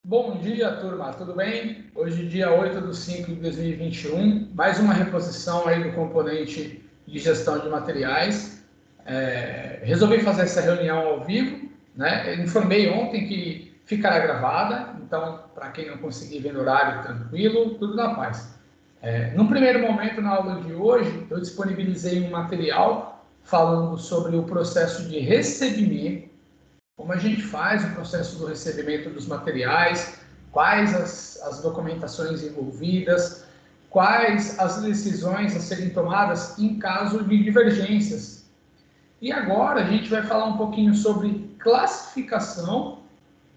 Bom dia, turma, tudo bem? Hoje, dia 8/5/2021, mais uma reposição aí do componente de gestão de materiais. Resolvi fazer essa reunião ao vivo, né? Eu informei ontem que ficará gravada, então, para quem não conseguir ver no horário, tranquilo, tudo na paz. No primeiro momento, na aula de hoje, eu disponibilizei um material falando sobre o processo de recebimento, como a gente faz o processo do recebimento dos materiais, quais as documentações envolvidas, quais as decisões a serem tomadas em caso de divergências. E agora a gente vai falar um pouquinho sobre classificação,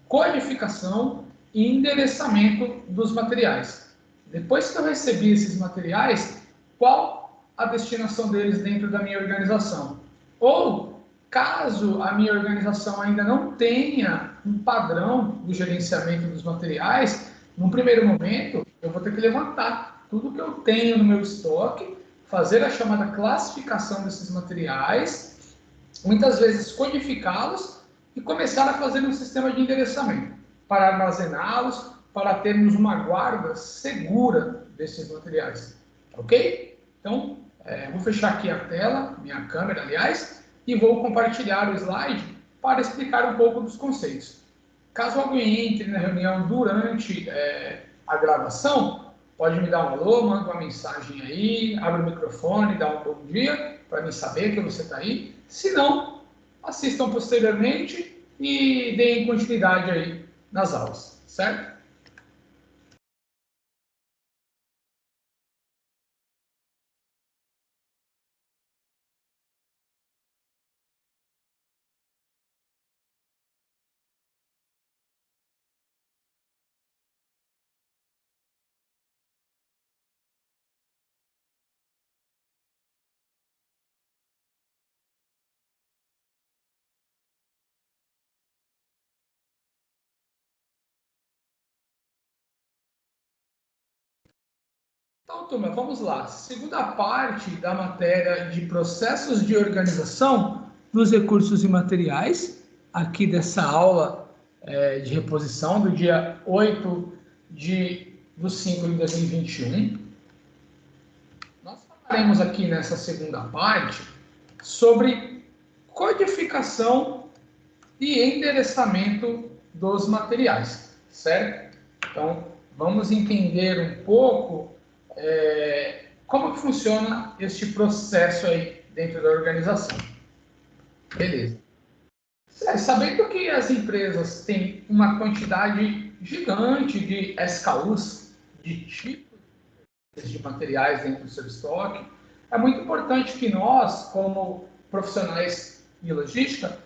codificação e endereçamento dos materiais. Depois que eu recebi esses materiais, qual a destinação deles dentro da minha organização? Ou, caso a minha organização ainda não tenha um padrão do gerenciamento dos materiais, no primeiro momento, eu vou ter que levantar tudo que eu tenho no meu estoque, fazer a chamada classificação desses materiais, muitas vezes codificá-los e começar a fazer um sistema de endereçamento para armazená-los, para termos uma guarda segura desses materiais, ok? Então, vou fechar aqui a tela, minha câmera, aliás, e vou compartilhar o slide para explicar um pouco dos conceitos. Caso alguém entre na reunião durante a gravação, pode me dar um alô, manda uma mensagem aí, abre o microfone, dá um bom dia, para mim saber que você está aí. Se não, assistam posteriormente e deem continuidade aí nas aulas, certo? Então, turma, vamos lá. Segunda parte da matéria de processos de organização dos recursos e materiais, aqui dessa aula de reposição do dia 8/5/2021. Nós falaremos aqui nessa segunda parte sobre codificação e endereçamento dos materiais, certo? Então, vamos entender um pouco como que funciona este processo aí dentro da organização. Beleza. Sabendo que as empresas têm uma quantidade gigante de SKUs, de tipos de materiais dentro do seu estoque, é muito importante que nós, como profissionais de logística,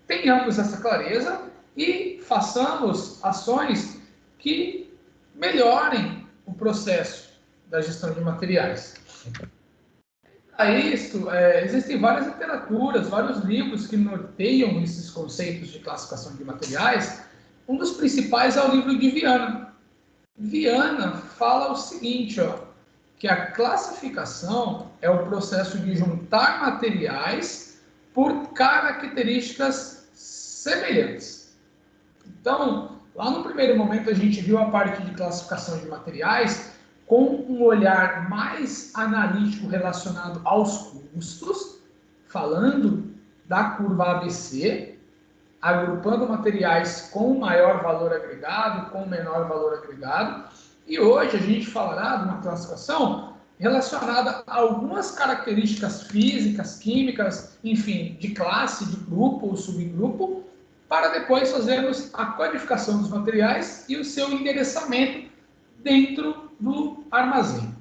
tenhamos essa clareza e façamos ações que melhorem o processo da gestão de materiais. Para isso, existem várias literaturas, vários livros que norteiam esses conceitos de classificação de materiais. Um dos principais é o livro de Viana. Viana fala o seguinte, que a classificação é o processo de juntar materiais por características semelhantes. Então, lá no primeiro momento a gente viu a parte de classificação de materiais com um olhar mais analítico relacionado aos custos, falando da curva ABC, agrupando materiais com maior valor agregado, com menor valor agregado. E hoje a gente falará de uma classificação relacionada a algumas características físicas, químicas, enfim, de classe, de grupo ou subgrupo, para depois fazermos a codificação dos materiais e o seu endereçamento dentro do armazém.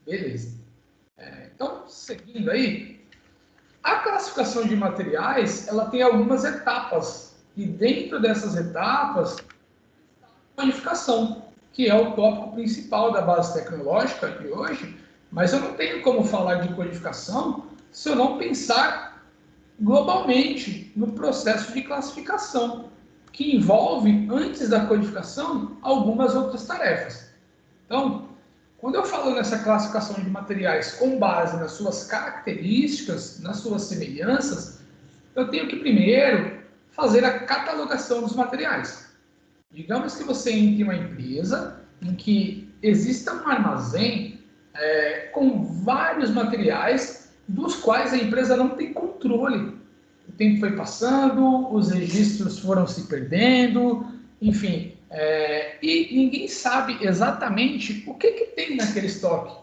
Beleza. Então, seguindo aí, a classificação de materiais, ela tem algumas etapas, e dentro dessas etapas, a codificação, que é o tópico principal da base tecnológica de hoje, mas eu não tenho como falar de codificação se eu não pensar globalmente no processo de classificação, que envolve, antes da codificação, algumas outras tarefas. Então, quando eu falo nessa classificação de materiais com base nas suas características, nas suas semelhanças, eu tenho que primeiro fazer a catalogação dos materiais. Digamos que você entre em uma empresa em que exista um armazém com vários materiais dos quais a empresa não tem controle. O tempo foi passando, os registros foram se perdendo, enfim, e ninguém sabe exatamente o que tem naquele estoque,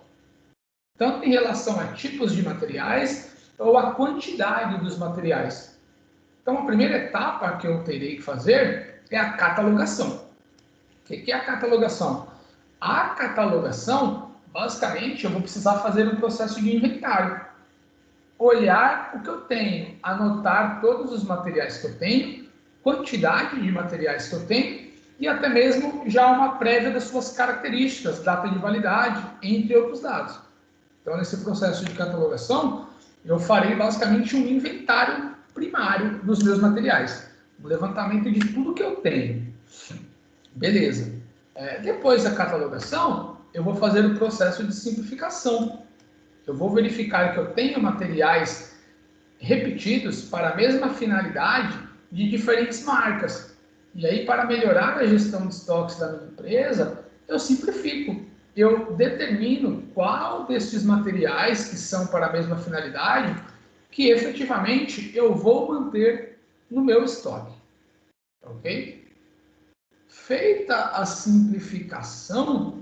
tanto em relação a tipos de materiais ou a quantidade dos materiais. Então, a primeira etapa que eu terei que fazer é a catalogação. O que é a catalogação? A catalogação, basicamente, eu vou precisar fazer um processo de inventário. Olhar o que eu tenho, anotar todos os materiais que eu tenho, quantidade de materiais que eu tenho e até mesmo já uma prévia das suas características, data de validade, entre outros dados. Então, nesse processo de catalogação, eu farei basicamente um inventário primário dos meus materiais, um levantamento de tudo que eu tenho. Beleza. Depois da catalogação, eu vou fazer o processo de simplificação. Eu vou verificar que eu tenho materiais repetidos para a mesma finalidade de diferentes marcas. E aí, para melhorar a gestão de estoques da minha empresa, eu simplifico. Eu determino qual desses materiais que são para a mesma finalidade que efetivamente eu vou manter no meu estoque. Ok? Feita a simplificação,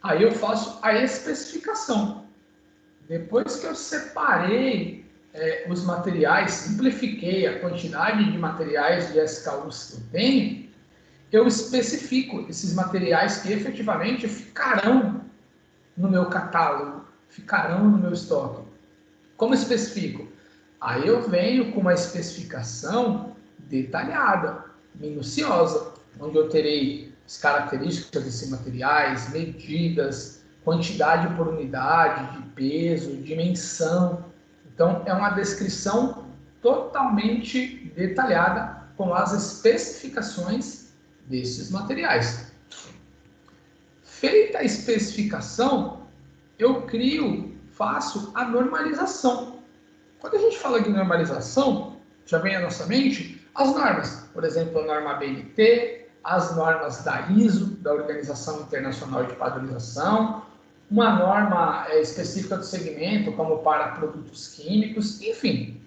aí eu faço a especificação. Depois que eu separei os materiais, simplifiquei a quantidade de materiais de SKUs que eu tenho, eu especifico esses materiais que efetivamente ficarão no meu catálogo, ficarão no meu estoque. Como especifico? Aí eu venho com uma especificação detalhada, minuciosa, onde eu terei as características desses materiais, medidas, quantidade por unidade, de peso, dimensão. Então, é uma descrição totalmente detalhada com as especificações desses materiais. Feita a especificação, eu faço a normalização. Quando a gente fala de normalização, já vem à nossa mente as normas. Por exemplo, a norma BNT, as normas da ISO, da Organização Internacional de Padronização, uma norma específica do segmento, como para produtos químicos, enfim.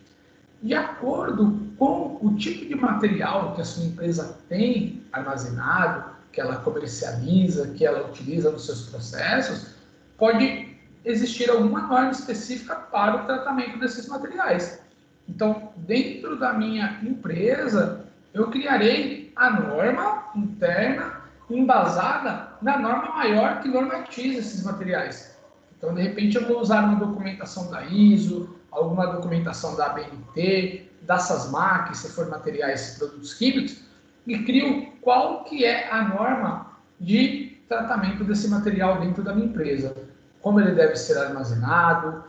De acordo com o tipo de material que a sua empresa tem armazenado, que ela comercializa, que ela utiliza nos seus processos, pode existir alguma norma específica para o tratamento desses materiais. Então, dentro da minha empresa, eu criarei a norma interna embasada na norma maior que normatiza esses materiais. Então, de repente, eu vou usar uma documentação da ISO, alguma documentação da ABNT, da SASMAC, se for materiais e produtos químicos, e crio qual que é a norma de tratamento desse material dentro da minha empresa. Como ele deve ser armazenado,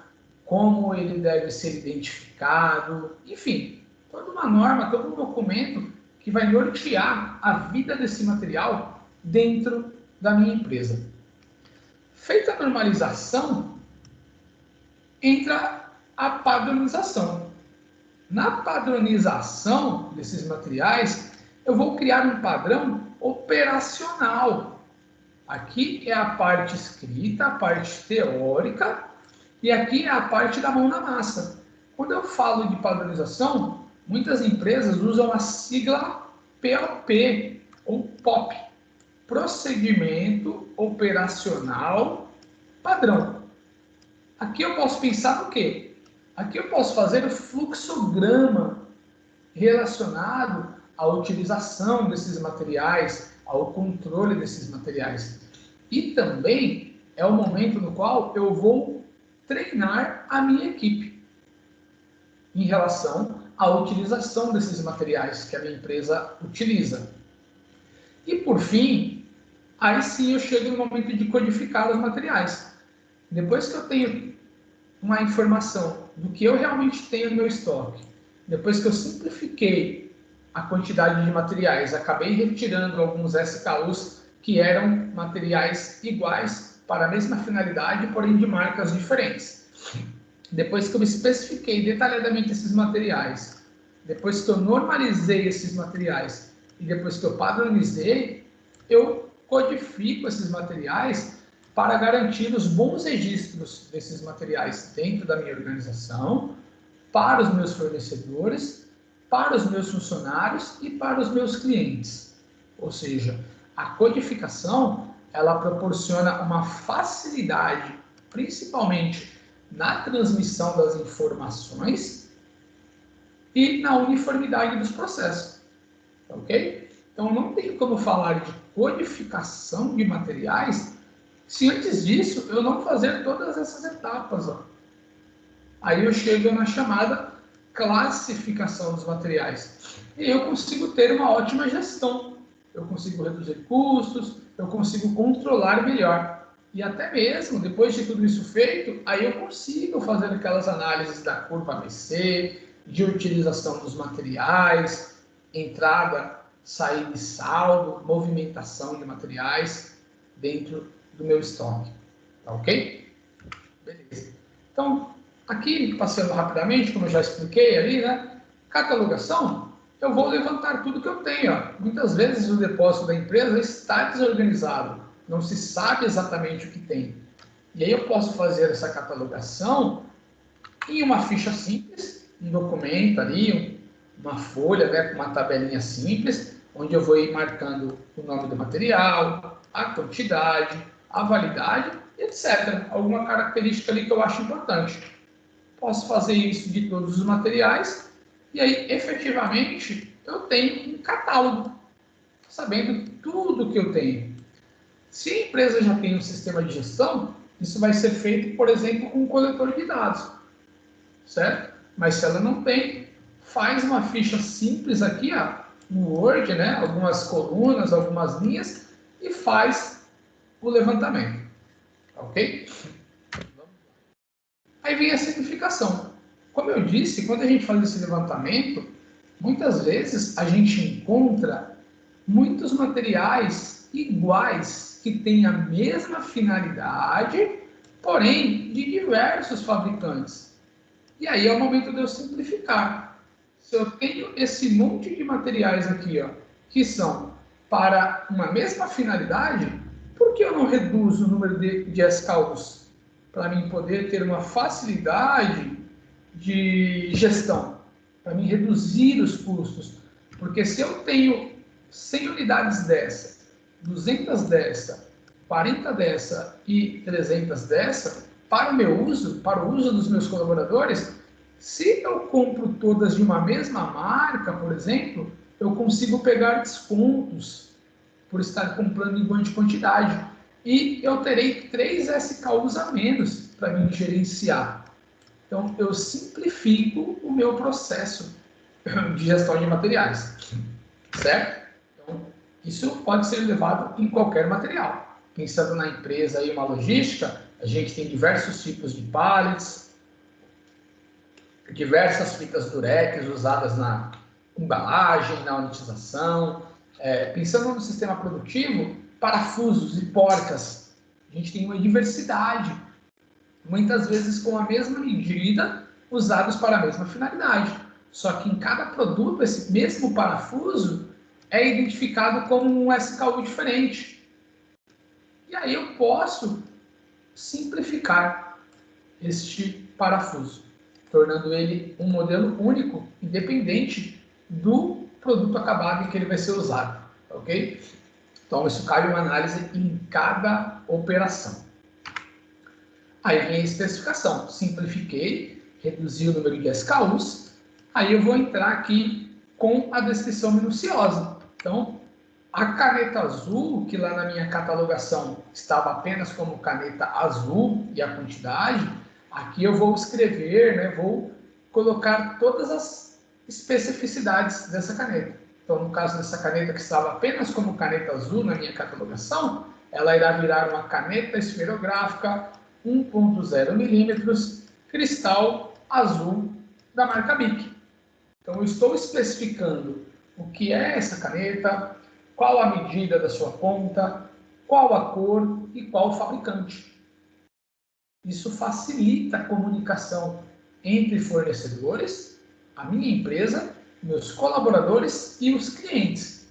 como ele deve ser identificado, enfim, toda uma norma, todo um documento que vai nortear a vida desse material dentro da minha empresa. Feita a normalização, entra a padronização. Na padronização desses materiais, eu vou criar um padrão operacional. Aqui é a parte escrita, a parte teórica, e aqui é a parte da mão na massa. Quando eu falo de padronização, muitas empresas usam a sigla POP, ou POP, Procedimento Operacional Padrão. Aqui eu posso pensar no quê? Aqui eu posso fazer o fluxograma relacionado à utilização desses materiais, ao controle desses materiais. E também é o momento no qual eu vou treinar a minha equipe em relação à utilização desses materiais que a minha empresa utiliza. E por fim, aí sim eu chego no momento de codificar os materiais. Depois que eu tenho uma informação do que eu realmente tenho no meu estoque, depois que eu simplifiquei a quantidade de materiais, acabei retirando alguns SKUs que eram materiais iguais para a mesma finalidade, porém de marcas diferentes. Depois que eu especifiquei detalhadamente esses materiais, depois que eu normalizei esses materiais e depois que eu padronizei, eu codifico esses materiais para garantir os bons registros desses materiais dentro da minha organização, para os meus fornecedores, para os meus funcionários e para os meus clientes. Ou seja, a codificação, ela proporciona uma facilidade, principalmente na transmissão das informações e na uniformidade dos processos, ok? Então, não tem como falar de codificação de materiais se antes disso eu não fazer todas essas etapas. Ó. Aí eu chego na chamada classificação dos materiais. E eu consigo ter uma ótima gestão. Eu consigo reduzir custos, eu consigo controlar melhor. E até mesmo, depois de tudo isso feito, aí eu consigo fazer aquelas análises da curva ABC, de utilização dos materiais, entrada, saída e saldo, movimentação de materiais dentro do meu estoque. Tá ok? Beleza. Então, aqui, passando rapidamente, como eu já expliquei ali, né? Catalogação, eu vou levantar tudo que eu tenho. Ó. Muitas vezes o depósito da empresa está desorganizado, não se sabe exatamente o que tem. E aí eu posso fazer essa catalogação em uma ficha simples, um documento ali, uma folha, né, com uma tabelinha simples, onde eu vou ir marcando o nome do material, a quantidade, a validade, etc. Alguma característica ali que eu acho importante. Posso fazer isso de todos os materiais e aí, efetivamente, eu tenho um catálogo, sabendo tudo que eu tenho. Se a empresa já tem um sistema de gestão, isso vai ser feito, por exemplo, com um coletor de dados, certo? Mas se ela não tem, faz uma ficha simples aqui, ó, no Word, né? Algumas colunas, algumas linhas, e faz o levantamento, ok? Aí vem a simplificação. Como eu disse, quando a gente faz esse levantamento, muitas vezes a gente encontra muitos materiais iguais, que têm a mesma finalidade, porém de diversos fabricantes. E aí é o momento de eu simplificar. Se eu tenho esse monte de materiais aqui, ó, que são para uma mesma finalidade, por que eu não reduzo o número de SKUs? Para mim poder ter uma facilidade de gestão, para mim reduzir os custos. Porque se eu tenho 100 unidades dessa, 200 dessa, 40 dessa e 300 dessa, para o meu uso, para o uso dos meus colaboradores, se eu compro todas de uma mesma marca, por exemplo, eu consigo pegar descontos por estar comprando em grande quantidade. E eu terei 3 SKUs a menos para me gerenciar. Então, eu simplifico o meu processo de gestão de materiais, certo? Então, isso pode ser levado em qualquer material. Pensando na empresa e uma logística, a gente tem diversos tipos de pallets, diversas fitas durex usadas na embalagem, na unitização. Pensando no sistema produtivo, parafusos e porcas, a gente tem uma diversidade, muitas vezes com a mesma medida, usados para a mesma finalidade. Só que em cada produto, esse mesmo parafuso é identificado como um SKU diferente. E aí eu posso simplificar este parafuso, tornando ele um modelo único, independente do produto acabado em que ele vai ser usado, ok? Então, isso cabe uma análise em cada operação. Aí vem a especificação, simplifiquei, reduzi o número de SKUs, aí eu vou entrar aqui com a descrição minuciosa. Então, a caneta azul, que lá na minha catalogação estava apenas como caneta azul e a quantidade, aqui eu vou escrever, né, vou colocar todas as especificidades dessa caneta. Então, no caso dessa caneta que estava apenas como caneta azul na minha catalogação, ela irá virar uma caneta esferográfica 1.0 milímetros, cristal azul da marca Bic. Então, eu estou especificando o que é essa caneta, qual a medida da sua ponta, qual a cor e qual o fabricante. Isso facilita a comunicação entre fornecedores, a minha empresa, meus colaboradores e os clientes.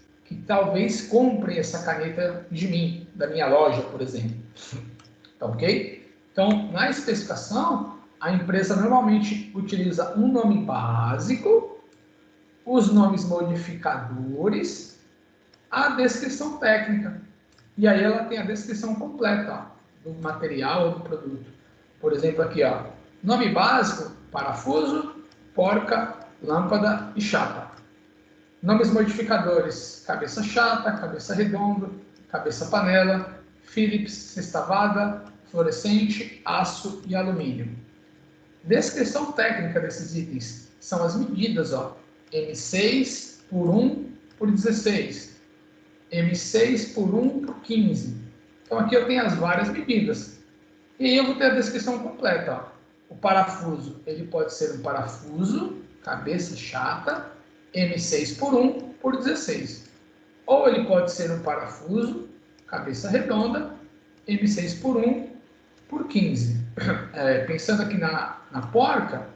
talvez compre essa caneta de mim, da minha loja, por exemplo. Tá ok? Então, na especificação, a empresa normalmente utiliza um nome básico, os nomes modificadores, a descrição técnica. E aí ela tem a descrição completa ó, do material ou do produto. Por exemplo, aqui, ó, nome básico, parafuso, porca, lâmpada e chapa. Nomes modificadores, cabeça chata, cabeça redonda, cabeça panela, Philips, sextavada, fluorescente, aço e alumínio. Descrição técnica desses itens são as medidas, ó, M6 por 1 por 16, M6 por 1 por 15. Então aqui eu tenho as várias medidas. E aí eu vou ter a descrição completa. Ó. O parafuso, ele pode ser um parafuso, cabeça chata, M6 por 1 por 16. Ou ele pode ser um parafuso, cabeça redonda, M6 por 1 por 15. Pensando aqui na porca,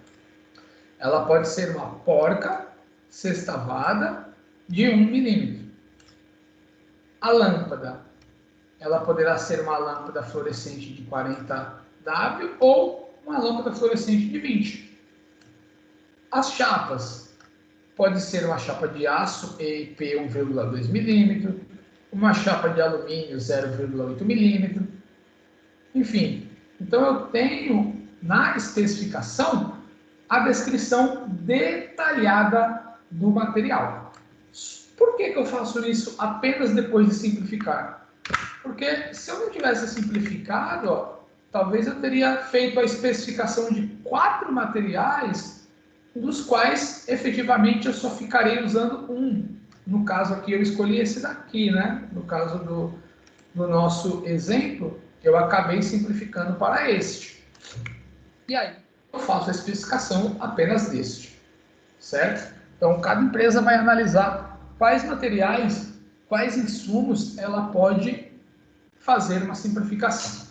ela pode ser uma porca sextavada de 1 milímetro. A lâmpada, ela poderá ser uma lâmpada fluorescente de 40W ou uma lâmpada fluorescente de 20. As chapas, pode ser uma chapa de aço EIP 1,2 milímetro, uma chapa de alumínio 0,8 milímetro, enfim. Então eu tenho na especificação a descrição detalhada do material. Por que eu faço isso apenas depois de simplificar? Porque se eu não tivesse simplificado, ó, talvez eu teria feito a especificação de 4 materiais, dos quais efetivamente eu só ficarei usando um. No caso aqui eu escolhi esse daqui, né? No caso do nosso exemplo, eu acabei simplificando para este. E aí eu faço a especificação apenas deste, certo? Então cada empresa vai analisar quais materiais, quais insumos ela pode fazer uma simplificação.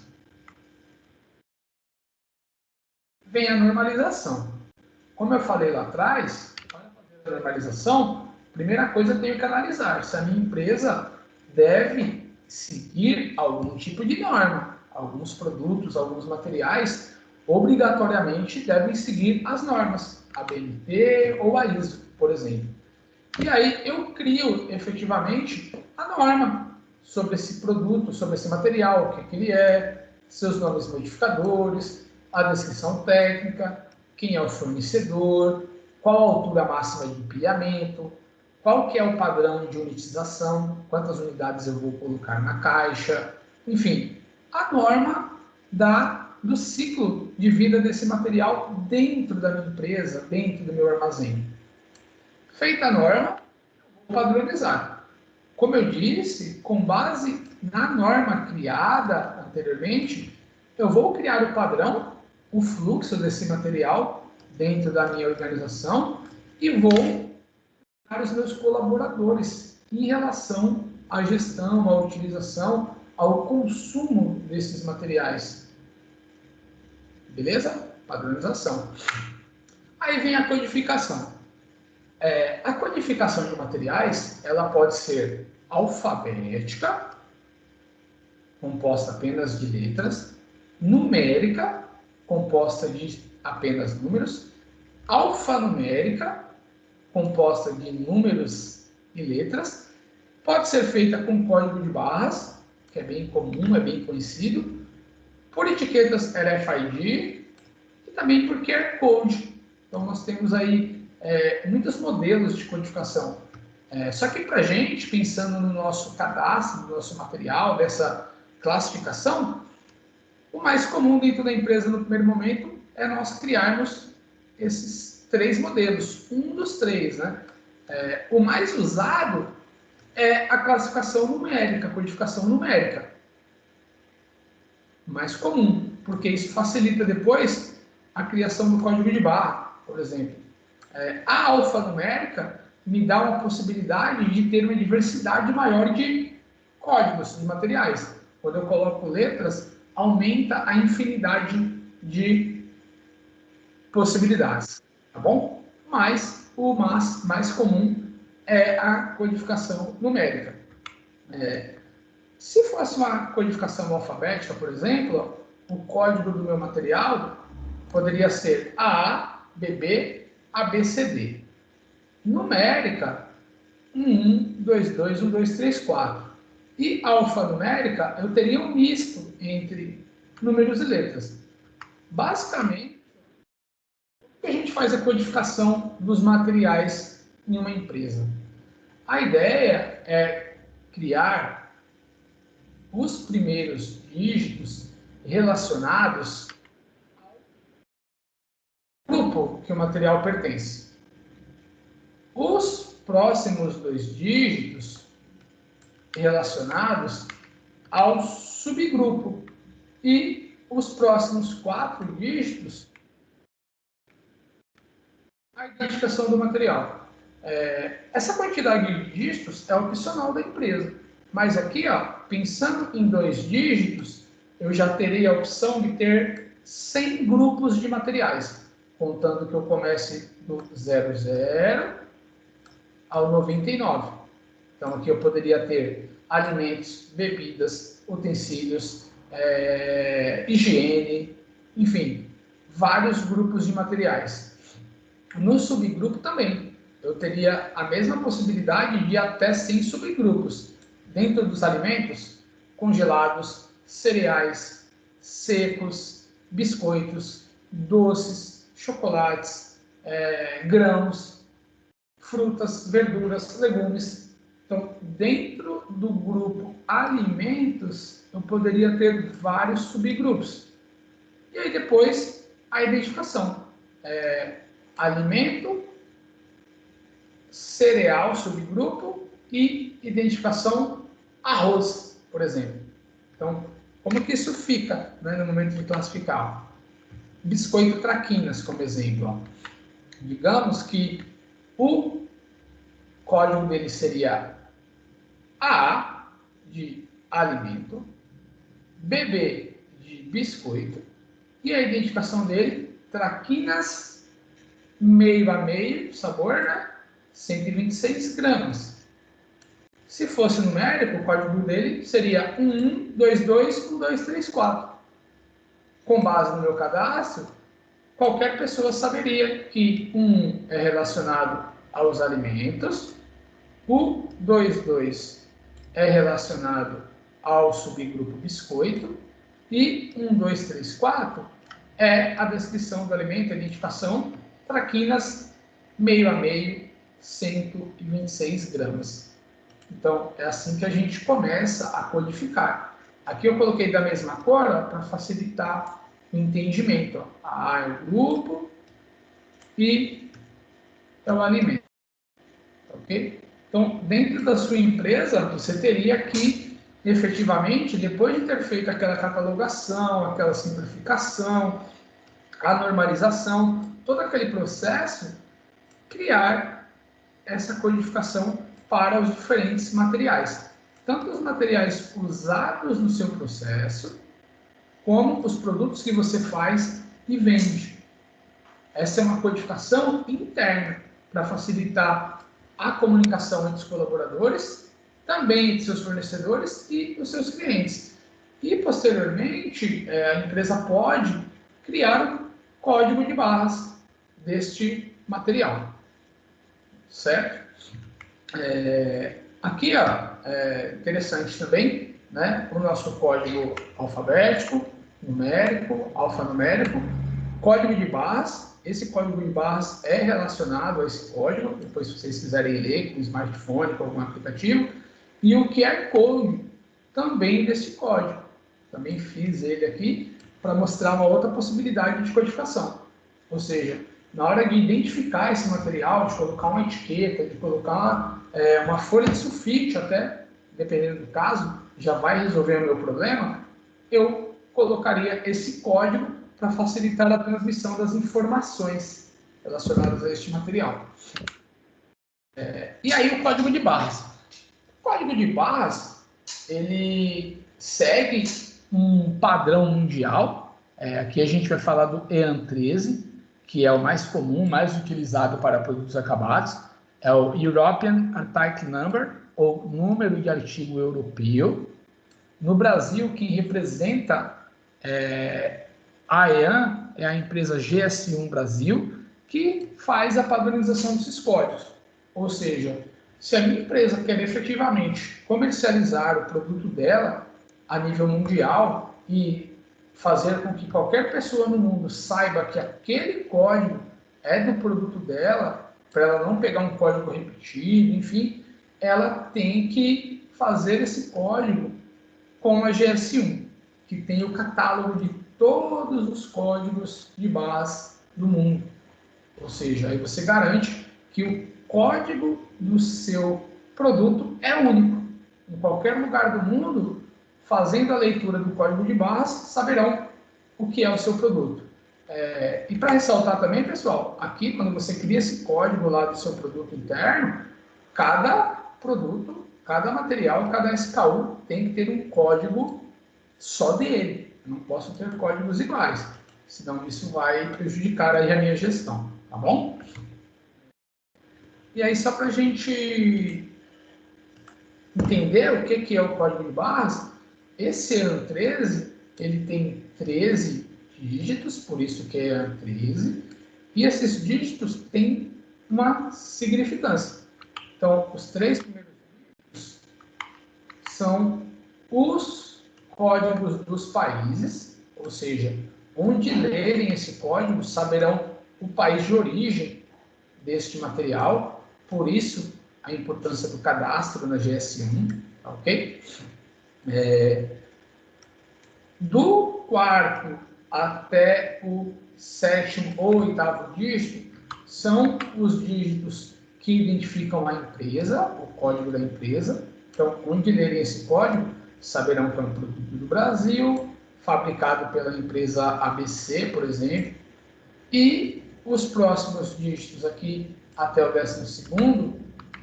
Vem a normalização. Como eu falei lá atrás, para fazer a normalização, primeira coisa eu tenho que analisar se a minha empresa deve seguir algum tipo de norma. Alguns produtos, alguns materiais, obrigatoriamente devem seguir as normas, a BNT ou a ISO, por exemplo. E aí eu crio efetivamente a norma sobre esse produto, sobre esse material, o que ele é, seus nomes modificadores, a descrição técnica, quem é o fornecedor, qual a altura máxima de empilhamento, qual que é o padrão de unitização, quantas unidades eu vou colocar na caixa, enfim, a norma do ciclo de vida desse material dentro da minha empresa, dentro do meu armazém. Feita a norma, eu vou padronizar. Como eu disse, com base na norma criada anteriormente, eu vou criar o padrão, o fluxo desse material dentro da minha organização e vou para os meus colaboradores em relação à gestão, à utilização, ao consumo desses materiais. Beleza? Padronização. Aí vem a codificação. A codificação de materiais, ela pode ser alfabética, composta apenas de letras, numérica, composta de apenas números, alfanumérica, composta de números e letras, pode ser feita com código de barras, que é bem comum, é bem conhecido, por etiquetas RFID e também por QR Code. Então nós temos aí muitos modelos de codificação. Só que para a gente, pensando no nosso cadastro, no nosso material, dessa classificação, o mais comum dentro da empresa no primeiro momento é nós criarmos esses 3 modelos, um dos 3, né? O mais usado é a classificação numérica, a codificação numérica. Mais comum, porque isso facilita depois a criação do código de barra, por exemplo. A alfanumérica me dá uma possibilidade de ter uma diversidade maior de códigos, de materiais. Quando eu coloco letras, aumenta a infinidade de possibilidades, tá bom? Mas o mais comum é a codificação numérica. Se fosse uma codificação alfabética, por exemplo, o código do meu material poderia ser AA, BB, ABCD. Numérica, 1, 2, 2, 1, 2, 3, 4. E alfanumérica, eu teria um misto entre números e letras. Basicamente, a gente faz a codificação dos materiais em uma empresa. A ideia é criar os primeiros dígitos relacionados ao grupo que o material pertence. Os próximos 2 dígitos relacionados ao subgrupo e os próximos 4 dígitos a identificação do material. Essa quantidade de dígitos é opcional da empresa, mas aqui, ó, pensando em 2 dígitos, eu já teria a opção de ter 100 grupos de materiais, contando que eu comece do 00 ao 99. Então, aqui eu poderia ter alimentos, bebidas, utensílios, higiene, enfim, vários grupos de materiais. No subgrupo também, eu teria a mesma possibilidade de até 100 subgrupos. Dentro dos alimentos, congelados, cereais, secos, biscoitos, doces, chocolates, grãos, frutas, verduras, legumes. Então, dentro do grupo alimentos, eu poderia ter vários subgrupos. E aí depois, a identificação. Alimento, cereal, subgrupo, e identificação arroz, por exemplo. Então, como que isso fica, né, no momento de classificar? Biscoito traquinas, como exemplo. Ó. Digamos que o código dele seria A de alimento, BB de biscoito, e a identificação dele, traquinas meio a meio, sabor, né? 126 gramas. Se fosse numérico, o código dele seria 1122 1234. Com base no meu cadastro, qualquer pessoa saberia que 1 é relacionado aos alimentos, o 22 é relacionado ao subgrupo biscoito e 1234 é a descrição do alimento, a identificação, traquinas meio a meio, 126 gramas. Então, é assim que a gente começa a codificar. Aqui eu coloquei da mesma cor para facilitar o entendimento. A é o grupo e é o alimento. Ok? Então, dentro da sua empresa, você teria que, efetivamente, depois de ter feito aquela catalogação, aquela simplificação, a normalização, todo aquele processo, criar essa codificação para os diferentes materiais. Tanto os materiais usados no seu processo, como os produtos que você faz e vende. Essa é uma codificação interna para facilitar a comunicação entre os colaboradores, também entre seus fornecedores e os seus clientes. E, posteriormente, a empresa pode criar um código de barras deste material. Certo? Aqui, interessante também, né, o nosso código alfabético, numérico, alfanumérico, código de barras. Esse código de barras é relacionado a esse código, depois se vocês quiserem ler com smartphone, com algum aplicativo, e o QR Code também desse código. Também fiz ele aqui para mostrar uma outra possibilidade de codificação. Ou seja, na hora de identificar esse material, de colocar uma etiqueta, de colocar uma folha de sulfite até, dependendo do caso, já vai resolver o meu problema, eu colocaria esse código para facilitar a transmissão das informações relacionadas a este material. E aí o código de barras. O código de barras, ele segue um padrão mundial. Aqui a gente vai falar do EAN 13, que é o mais comum, mais utilizado para produtos acabados. é o European Article Number, ou número de artigo europeu. No Brasil, quem representa a EAN é a empresa GS1 Brasil, que faz a padronização desses códigos. Ou seja, se a minha empresa quer efetivamente comercializar o produto dela a nível mundial e fazer com que qualquer pessoa no mundo saiba que aquele código é do produto dela, para ela não pegar um código repetido, enfim, ela tem que fazer esse código com a GS1, que tem o catálogo de todos os códigos de barras do mundo. Ou seja, aí você garante que o código do seu produto é único. Em qualquer lugar do mundo, fazendo a leitura do código de barras, saberão o que é o seu produto. E para ressaltar também, pessoal, aqui quando você cria esse código lá do seu produto interno, cada produto, cada material, cada SKU tem que ter um código só dele. Eu não posso ter códigos iguais, senão isso vai prejudicar aí a minha gestão, tá bom? E aí, só para a gente entender o que é o código de barras, esse EAN 13, ele tem 13 dígitos, por isso que é EAN 13, e esses dígitos têm uma significância. Então, os 3 primeiros dígitos são os códigos dos países, ou seja, onde lerem esse código, saberão o país de origem deste material, por isso a importância do cadastro na GS1, ok? Do 4º até o 7º ou 8º dígito são os dígitos que identificam a empresa, o código da empresa. Então, onde lerem esse código, saberão que é um produto do Brasil, fabricado pela empresa ABC, por exemplo. E os próximos dígitos aqui, até o 12º,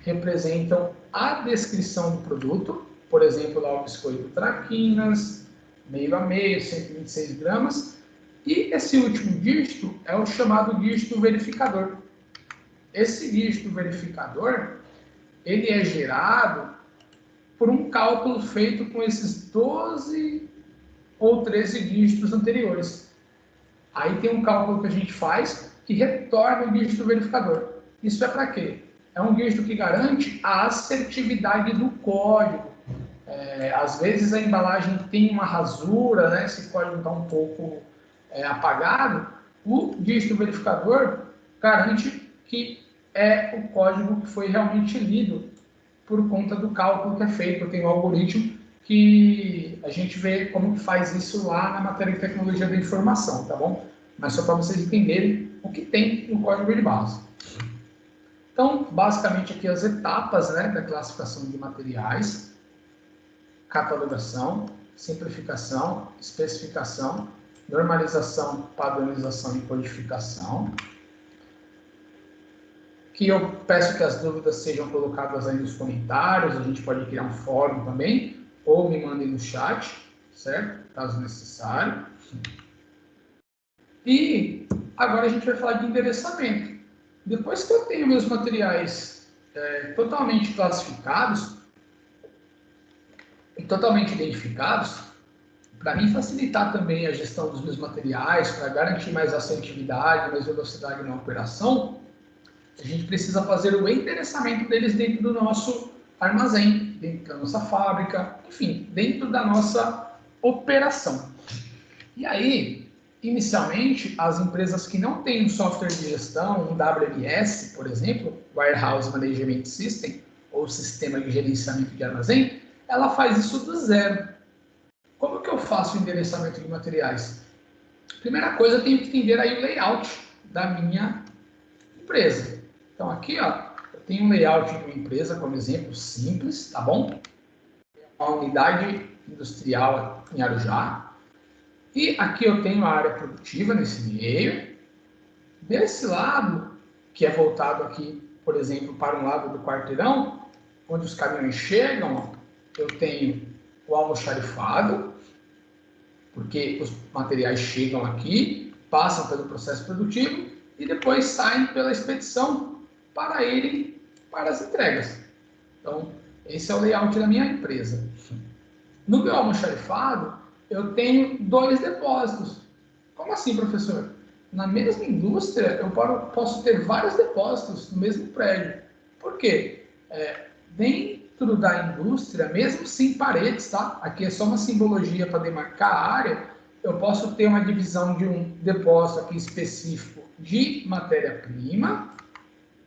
representam a descrição do produto. Por exemplo, lá o biscoito Traquinas, meio a meio, 126 gramas. E esse último dígito é o chamado dígito verificador. Esse dígito verificador, ele é gerado por um cálculo feito com esses 12 ou 13 dígitos anteriores. Aí tem um cálculo que a gente faz que retorna o dígito verificador. Isso é para quê? É um dígito que garante a assertividade do código. Às vezes a embalagem tem uma rasura, né? Esse código está um pouco apagado. O dígito verificador garante que é o código que foi realmente lido por conta do cálculo que é feito. Tem um algoritmo que a gente vê como que faz isso lá na matéria de tecnologia da informação, tá bom? Mas só para vocês entenderem o que tem no código de base. Então, basicamente aqui as etapas, né, da classificação de materiais: catalogação, simplificação, especificação, normalização, padronização e codificação. Que eu peço que as dúvidas sejam colocadas aí nos comentários, a gente pode criar um fórum também, ou me mandem no chat, certo? Caso necessário. E agora a gente vai falar de endereçamento. Depois que eu tenho meus materiais totalmente classificados e totalmente identificados, para mim facilitar também a gestão dos meus materiais, para garantir mais assertividade, mais velocidade na operação, a gente precisa fazer o endereçamento deles dentro do nosso armazém, dentro da nossa fábrica, enfim, dentro da nossa operação. E aí, inicialmente, as empresas que não têm um software de gestão, um WMS, por exemplo, Warehouse Management System, ou Sistema de Gerenciamento de Armazém, ela faz isso do zero. Como que eu faço o endereçamento de materiais? Primeira coisa, eu tenho que entender aí o layout da minha empresa. Então, aqui, ó, eu tenho um layout de uma empresa, como exemplo, simples, tá bom? Uma unidade industrial em Arujá. E aqui eu tenho a área produtiva nesse meio. Desse lado, que é voltado aqui, por exemplo, para um lado do quarteirão, onde os caminhões chegam, ó, eu tenho o almoxarifado, porque os materiais chegam aqui, passam pelo processo produtivo e depois saem pela expedição para irem para as entregas. Então, esse é o layout da minha empresa. No meu almoxarifado, eu tenho 2 depósitos. Como assim, professor? Na mesma indústria, eu posso ter vários depósitos no mesmo prédio. Por quê? Dentro da indústria, mesmo sem paredes, tá? Aqui é só uma simbologia para demarcar a área, eu posso ter uma divisão de um depósito aqui específico de matéria-prima,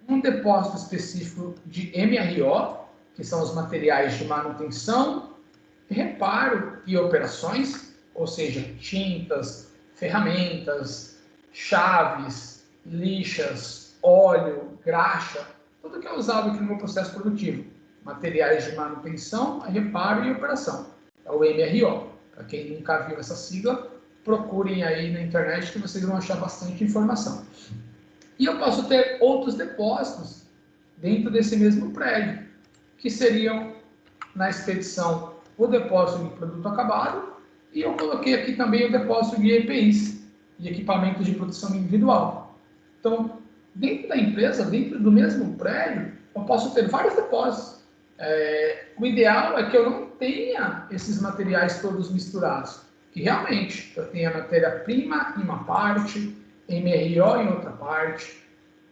um depósito específico de MRO, que são os materiais de manutenção, reparo e operações, ou seja, tintas, ferramentas, chaves, lixas, óleo, graxa, tudo que é usado aqui no meu processo produtivo. Materiais de manutenção, reparo e operação. É o MRO. Para quem nunca viu essa sigla, procurem aí na internet que vocês vão achar bastante informação. E eu posso ter outros depósitos dentro desse mesmo prédio, que seriam, na expedição, o depósito de produto acabado, e eu coloquei aqui também o depósito de EPIs, de equipamentos de produção individual. Então, dentro da empresa, dentro do mesmo prédio, eu posso ter vários depósitos. O ideal é que eu não tenha esses materiais todos misturados, que realmente eu tenha matéria-prima em uma parte, MRO em outra parte,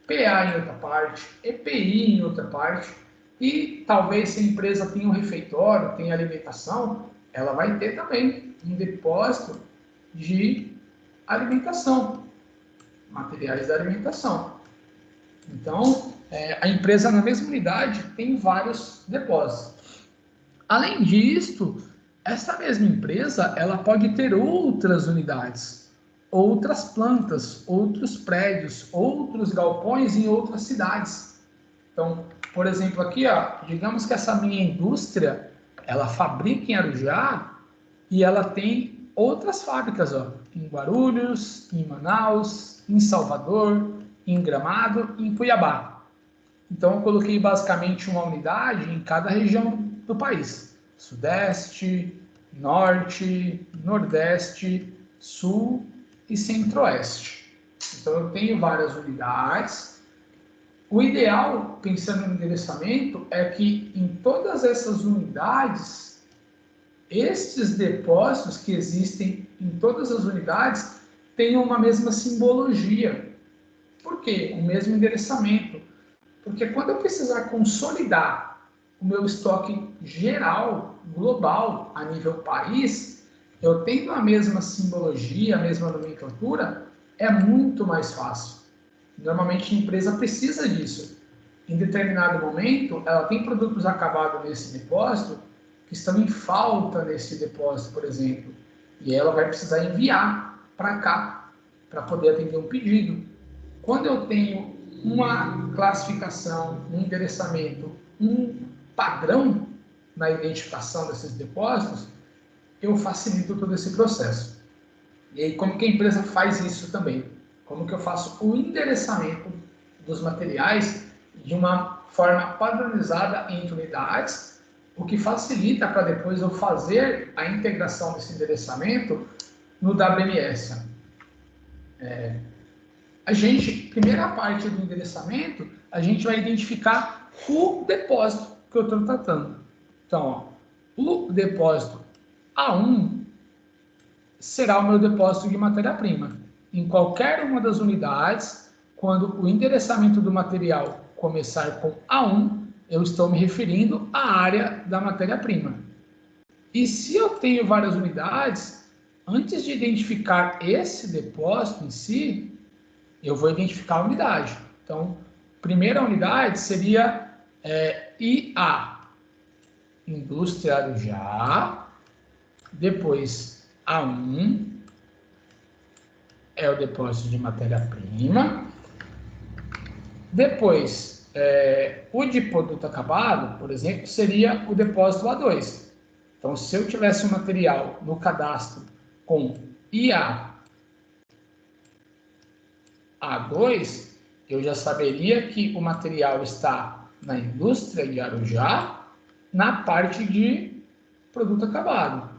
PA em outra parte, EPI em outra parte, e talvez se a empresa tenha um refeitório, tenha alimentação, ela vai ter também um depósito de alimentação, materiais da alimentação. Então, a empresa na mesma unidade tem vários depósitos. Além disso, essa mesma empresa ela pode ter outras unidades, outras plantas, outros prédios, outros galpões em outras cidades. Então, por exemplo, aqui, ó, digamos que essa minha indústria, ela fabrica em Arujá e ela tem outras fábricas, ó, em Guarulhos, em Manaus, em Salvador, em Gramado e em Cuiabá. Então, eu coloquei basicamente uma unidade em cada região do país. Sudeste, Norte, Nordeste, Sul e Centro-Oeste. Então, eu tenho várias unidades. O ideal, pensando no endereçamento, é que em todas essas unidades, estes depósitos que existem em todas as unidades tenham uma mesma simbologia. Por quê? O mesmo endereçamento. Porque quando eu precisar consolidar o meu estoque geral, global, a nível país, eu tendo a mesma simbologia, a mesma nomenclatura, é muito mais fácil. Normalmente a empresa precisa disso. Em determinado momento, ela tem produtos acabados nesse depósito que estão em falta nesse depósito, por exemplo. E ela vai precisar enviar para cá, para poder atender um pedido. Quando eu tenho uma classificação, um endereçamento, um padrão na identificação desses depósitos, eu facilito todo esse processo. E aí, como que a empresa faz isso também? Como que eu faço o endereçamento dos materiais de uma forma padronizada entre unidades, o que facilita para depois eu fazer a integração desse endereçamento no WMS. Primeira parte do endereçamento, a gente vai identificar o depósito que eu estou tratando. Então, ó, o depósito A1 será o meu depósito de matéria-prima. Em qualquer uma das unidades, quando o endereçamento do material começar com A1, eu estou me referindo à área da matéria-prima. E se eu tenho várias unidades, antes de identificar esse depósito em si, eu vou identificar a unidade. Então, primeira unidade seria IA, Indústria Arujá, depois A1, é o depósito de matéria-prima, depois, o de produto acabado, por exemplo, seria o depósito A2. Então, se eu tivesse um material no cadastro com IA A2, eu já saberia que o material está na indústria de Arujá, na parte de produto acabado.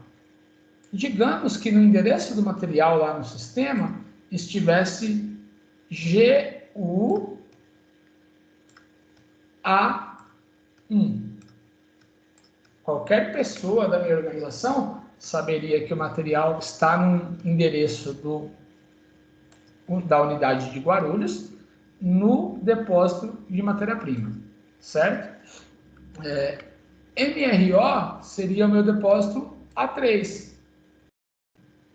Digamos que no endereço do material lá no sistema estivesse GUA Qualquer pessoa da minha organização saberia que o material está no endereço da unidade de Guarulhos, no depósito de matéria-prima, certo? MRO seria o meu depósito A3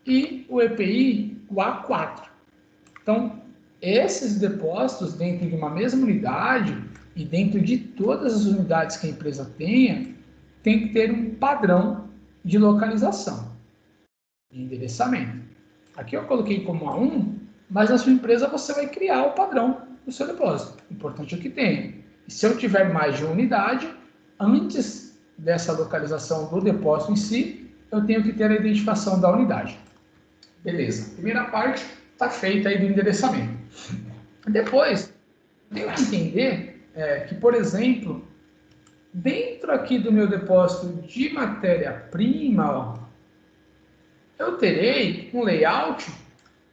e o EPI o A4. Então, esses depósitos dentro de uma mesma unidade e dentro de todas as unidades que a empresa tenha, tem que ter um padrão de localização, de endereçamento. Aqui eu coloquei como A1, mas na sua empresa você vai criar o padrão do seu depósito. O importante é que tenha. E se eu tiver mais de uma unidade, antes dessa localização do depósito em si, eu tenho que ter a identificação da unidade. Beleza. A primeira parte está feita aí do endereçamento. Depois, tenho que entender que, por exemplo, dentro aqui do meu depósito de matéria-prima, eu terei um layout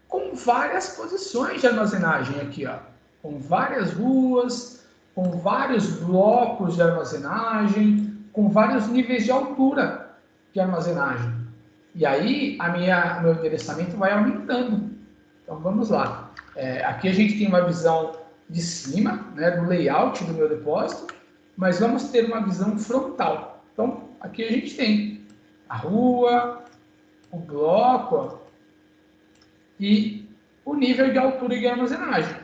com várias posições de armazenagem aqui, ó, com várias ruas, com vários blocos de armazenagem, com vários níveis de altura de armazenagem. E aí, meu endereçamento vai aumentando. Então, vamos lá. Aqui a gente tem uma visão de cima, né, do layout do meu depósito, mas vamos ter uma visão frontal. Então, aqui a gente tem a rua, o bloco, ó, e o nível de altura de armazenagem.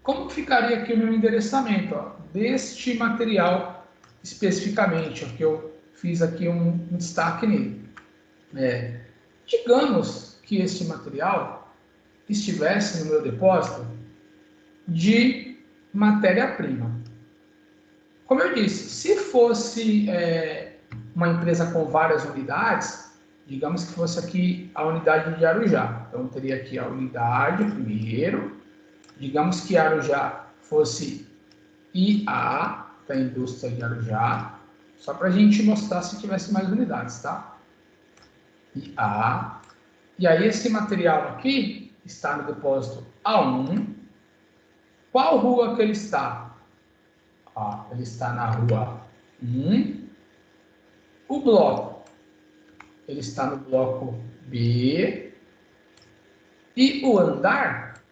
Como ficaria aqui o meu endereçamento, ó, deste material especificamente, ó, que eu fiz aqui um destaque nele? Digamos que este material estivesse no meu depósito de matéria-prima. Como eu disse, se fosse uma empresa com várias unidades, digamos que fosse aqui a unidade de Arujá. Então, eu teria aqui a unidade primeiro. Digamos que Arujá fosse IA, da indústria de Arujá. Só para a gente mostrar se tivesse mais unidades, tá? IA. E aí, esse material aqui está no depósito A1. Qual rua que ele está? Ele está na rua 1. O bloco, ele está no bloco B. E o andar,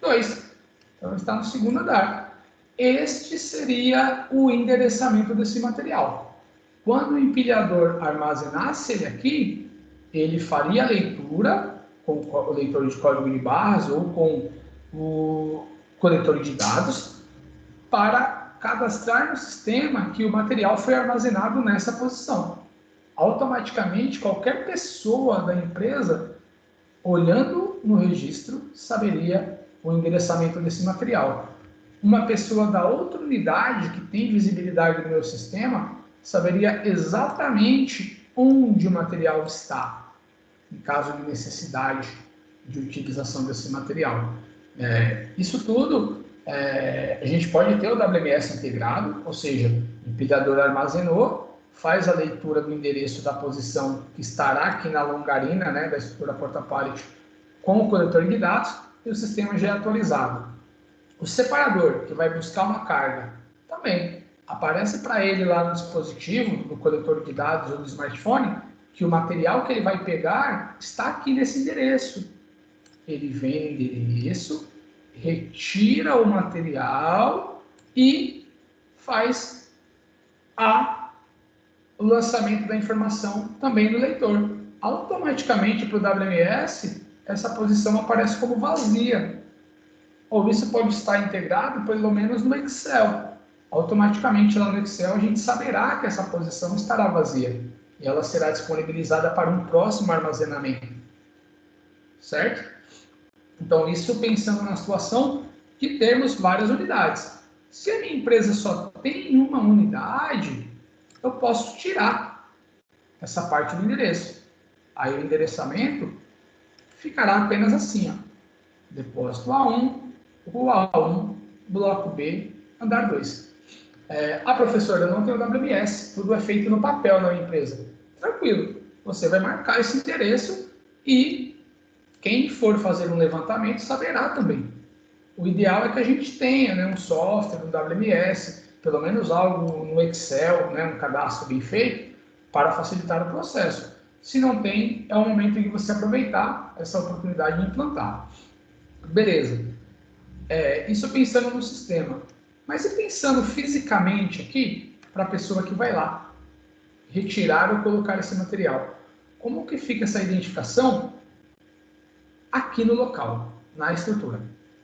2. Então, está no segundo andar. Este seria o endereçamento desse material. Quando o empilhador armazenasse ele aqui, ele faria a leitura com o leitor de código de barras ou com o coletor de dados para cadastrar no sistema que o material foi armazenado nessa posição. Automaticamente, qualquer pessoa da empresa, olhando no registro, saberia o endereçamento desse material. Uma pessoa da outra unidade que tem visibilidade no meu sistema saberia exatamente onde o material está, em caso de necessidade de utilização desse material. Isso tudo, a gente pode ter o WMS integrado, ou seja, o empilhador armazenou, faz a leitura do endereço da posição que estará aqui na longarina, né, da estrutura porta-pallet com o coletor de dados, e o sistema já é atualizado. O separador, que vai buscar uma carga, também aparece para ele lá no dispositivo, no coletor de dados ou no smartphone, que o material que ele vai pegar está aqui nesse endereço. Ele vem no endereço, retira o material e faz o lançamento da informação também no leitor. Automaticamente para o WMS, essa posição aparece como vazia. Ou isso pode estar integrado pelo menos no Excel. Automaticamente lá no Excel a gente saberá que essa posição estará vazia e ela será disponibilizada para um próximo armazenamento. Certo? Então, isso pensando na situação de termos várias unidades. Se a minha empresa só tem uma unidade, eu posso tirar essa parte do endereço. Aí o endereçamento ficará apenas assim, ó. Depósito A1, rua A1, bloco B, andar 2. Professora, eu não tenho WMS, tudo é feito no papel na minha empresa. Tranquilo, você vai marcar esse endereço e quem for fazer um levantamento saberá também. O ideal é que a gente tenha, né, um software, um WMS, pelo menos algo no Excel, né, um cadastro bem feito, para facilitar o processo. Se não tem, é o momento em que você aproveitar essa oportunidade de implantar. Beleza. Isso pensando no sistema. Mas e pensando fisicamente aqui, para a pessoa que vai lá retirar ou colocar esse material? Como que fica essa identificação aqui no local, na estrutura?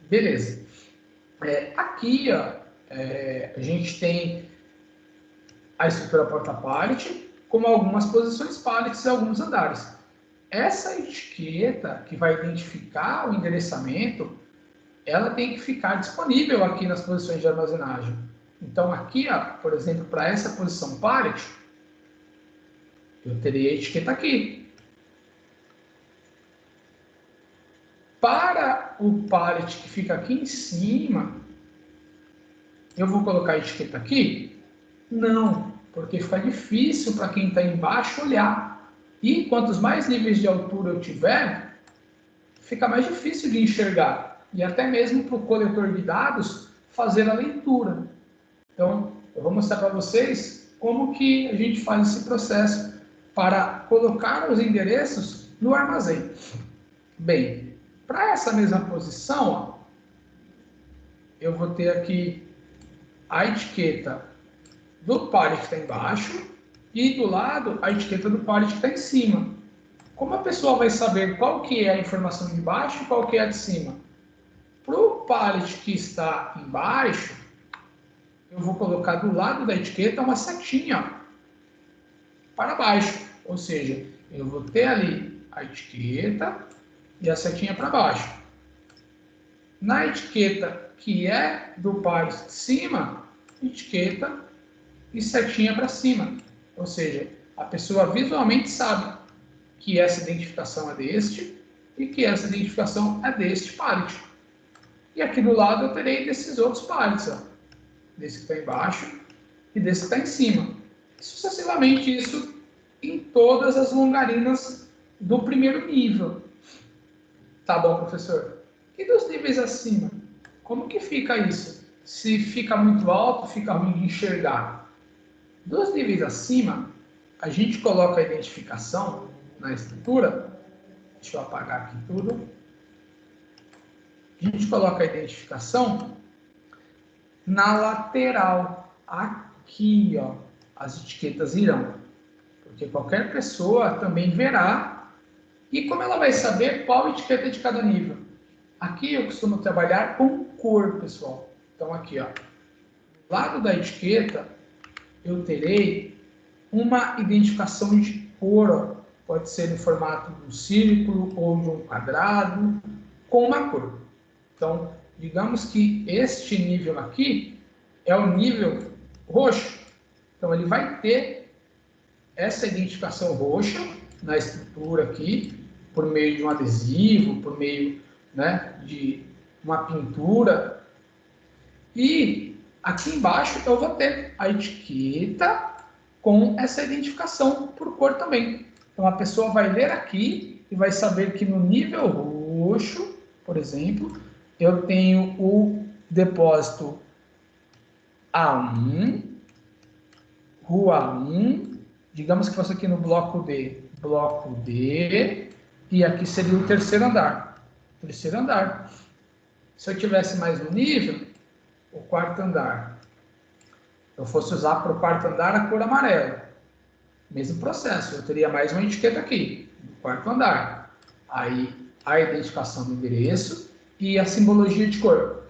Beleza. Aqui, ó, a gente tem a estrutura porta-pallet, como algumas posições pallets e alguns andares. Essa etiqueta que vai identificar o endereçamento, ela tem que ficar disponível aqui nas posições de armazenagem. Então, aqui, ó, por exemplo, para essa posição pallet, eu terei a etiqueta aqui. Para o pallet que fica aqui em cima, eu vou colocar a etiqueta aqui? Não, porque fica difícil para quem está embaixo olhar. E quantos mais níveis de altura eu tiver, fica mais difícil de enxergar. E até mesmo para o coletor de dados fazer a leitura. Então, eu vou mostrar para vocês como que a gente faz esse processo para colocar os endereços no armazém. Bem, para essa mesma posição, ó, eu vou ter aqui a etiqueta do pallet que está embaixo e do lado a etiqueta do pallet que está em cima. Como a pessoa vai saber qual que é a informação de baixo e qual que é a de cima? Para o pallet que está embaixo, eu vou colocar do lado da etiqueta uma setinha para baixo. Ou seja, eu vou ter ali a etiqueta e a setinha para baixo. Na etiqueta que é do pallet de cima, etiqueta e setinha para cima. Ou seja, a pessoa visualmente sabe que essa identificação é deste e que essa identificação é deste pallet. E aqui do lado eu terei desses outros pallets, ó. Desse que está embaixo e desse que está em cima. E sucessivamente isso em todas as longarinas do primeiro nível. Tá bom, professor? E dos níveis acima? Como que fica isso? Se fica muito alto, fica ruim de enxergar. Dos níveis acima, a gente coloca a identificação na estrutura. Deixa eu apagar aqui tudo. A gente coloca a identificação na lateral. Aqui, ó, as etiquetas irão. Porque qualquer pessoa também verá. E como ela vai saber qual etiqueta de cada nível? Aqui eu costumo trabalhar com cor, pessoal. Então aqui, ó, do lado da etiqueta, eu terei uma identificação de cor, ó. Pode ser no formato de um círculo ou de um quadrado, com uma cor. Então, digamos que este nível aqui é o nível roxo. Então, ele vai ter essa identificação roxa na estrutura aqui, por meio de um adesivo, por meio, né, de uma pintura. E aqui embaixo eu vou ter a etiqueta com essa identificação por cor também. Então, a pessoa vai ler aqui e vai saber que no nível roxo, por exemplo, eu tenho o depósito A1, rua 1, digamos que fosse aqui no bloco D, e aqui seria o terceiro andar. Terceiro andar. Se eu tivesse mais um nível, o quarto andar, eu fosse usar para o quarto andar a cor amarela. Mesmo processo, eu teria mais uma etiqueta aqui, no quarto andar. Aí, a identificação do endereço e a simbologia de cor.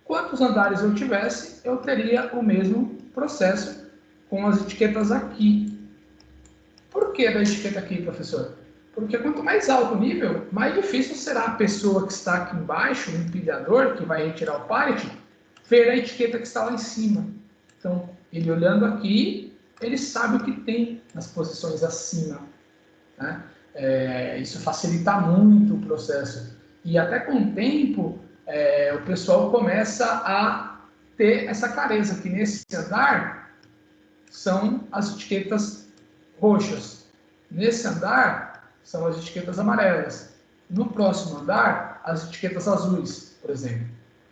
Quantos andares eu tivesse, eu teria o mesmo processo com as etiquetas aqui. Por que da etiqueta aqui, professor? Porque quanto mais alto o nível, mais difícil será a pessoa que está aqui embaixo, o empilhador, que vai retirar o pallet, ver a etiqueta que está lá em cima. Então, ele olhando aqui, ele sabe o que tem nas posições acima, né? Isso facilita muito o processo. E até com o tempo, o pessoal começa a ter essa clareza, que nesse andar são as etiquetas roxas. Nesse andar são as etiquetas amarelas. No próximo andar, as etiquetas azuis, por exemplo.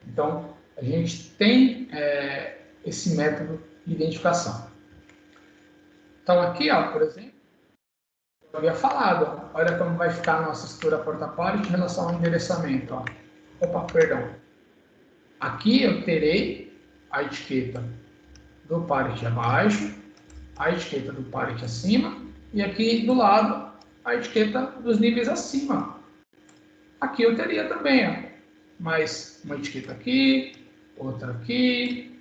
Então, a gente tem esse método de identificação. Então aqui, ó, por exemplo, eu havia falado, ó, olha como vai ficar a nossa estrutura porta-pallet em relação ao endereçamento. Ó. Opa, perdão. Aqui eu terei a etiqueta do pallet abaixo, a etiqueta do pallet acima, e aqui do lado a etiqueta dos níveis acima. Aqui eu teria também, ó, mais uma etiqueta aqui, outra aqui,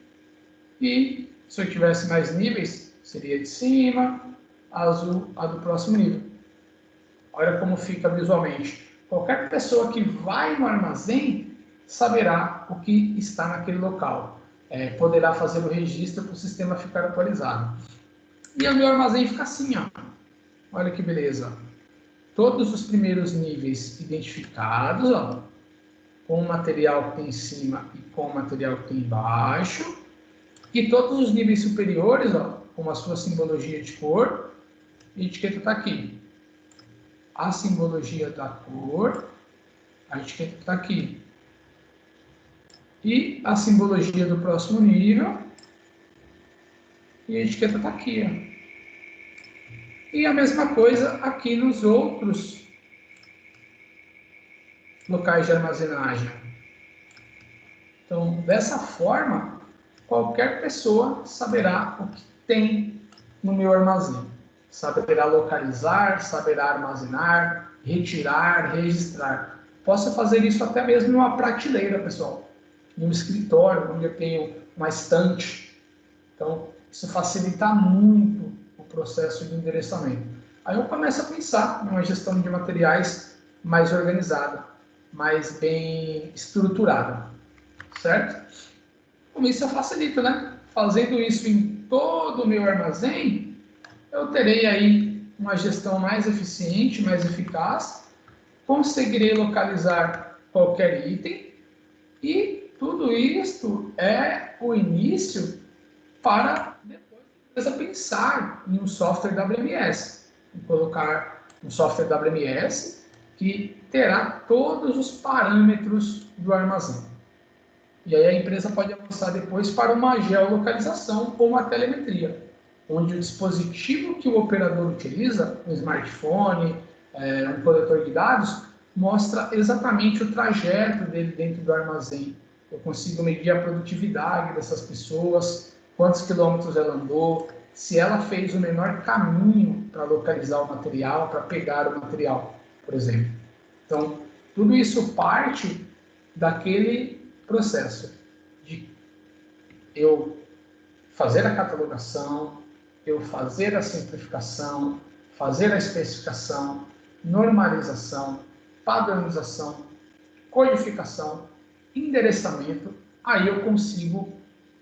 e se eu tivesse mais níveis, seria de cima, azul a do próximo nível. Olha como fica visualmente. Qualquer pessoa que vai no armazém saberá o que está naquele local. Poderá fazer o registro para o sistema ficar atualizado. E o meu armazém fica assim, ó. Olha que beleza. Todos os primeiros níveis identificados, ó, com o material que tem em cima e com o material que tem embaixo. E todos os níveis superiores, ó, com a sua simbologia de cor. E a etiqueta está aqui. A simbologia da cor, a etiqueta está aqui. E a simbologia do próximo nível, e a etiqueta está aqui. Ó. E a mesma coisa aqui nos outros locais de armazenagem. Então, dessa forma, qualquer pessoa saberá o que tem no meu armazém. Saberá localizar, saberá armazenar, retirar, registrar. Posso fazer isso até mesmo em uma prateleira, pessoal. Em um escritório, onde eu tenho uma estante. Então, isso facilita muito o processo de endereçamento. Aí eu começo a pensar numa gestão de materiais mais organizada, mais bem estruturada, certo? Com isso eu facilito, né? Fazendo isso em todo o meu armazém, eu terei aí uma gestão mais eficiente, mais eficaz, conseguirei localizar qualquer item e tudo isso é o início para depois a empresa pensar em um software WMS, em colocar um software WMS que terá todos os parâmetros do armazém. E aí a empresa pode avançar depois para uma geolocalização ou uma telemetria, onde o dispositivo que o operador utiliza, um smartphone, um coletor de dados, mostra exatamente o trajeto dele dentro do armazém. Eu consigo medir a produtividade dessas pessoas, quantos quilômetros ela andou, se ela fez o menor caminho para localizar o material, para pegar o material, por exemplo. Então, tudo isso parte daquele processo de eu fazer a catalogação, eu fazer a simplificação, fazer a especificação, normalização, padronização, codificação, endereçamento, aí eu consigo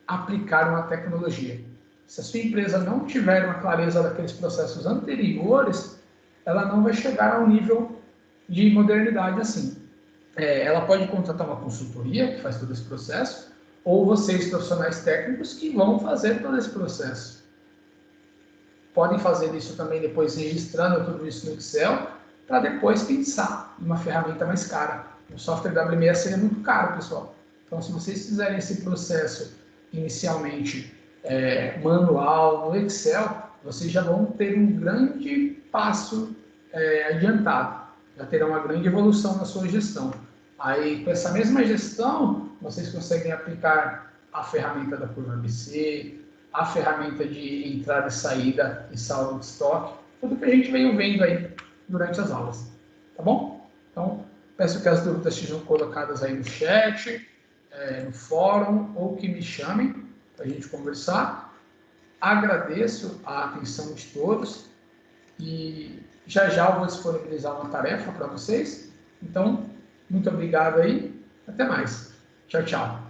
aplicar uma tecnologia. Se a sua empresa não tiver uma clareza daqueles processos anteriores, ela não vai chegar ao nível de modernidade assim. Ela pode contratar uma consultoria que faz todo esse processo, ou vocês, profissionais técnicos, que vão fazer todo esse processo. Podem fazer isso também depois registrando tudo isso no Excel, para depois pensar em uma ferramenta mais cara. O software WMS seria muito caro, pessoal. Então, se vocês fizerem esse processo inicialmente manual no Excel, vocês já vão ter um grande passo adiantado. Já terão uma grande evolução na sua gestão. Aí, com essa mesma gestão, vocês conseguem aplicar a ferramenta da curva ABC, a ferramenta de entrada e saída e saldo de estoque, tudo que a gente veio vendo aí durante as aulas. Tá bom? Então, peço que as dúvidas sejam colocadas aí no chat, no fórum, ou que me chamem para a gente conversar. Agradeço a atenção de todos e já eu vou disponibilizar uma tarefa para vocês. Então, muito obrigado aí. Até mais. Tchau, tchau.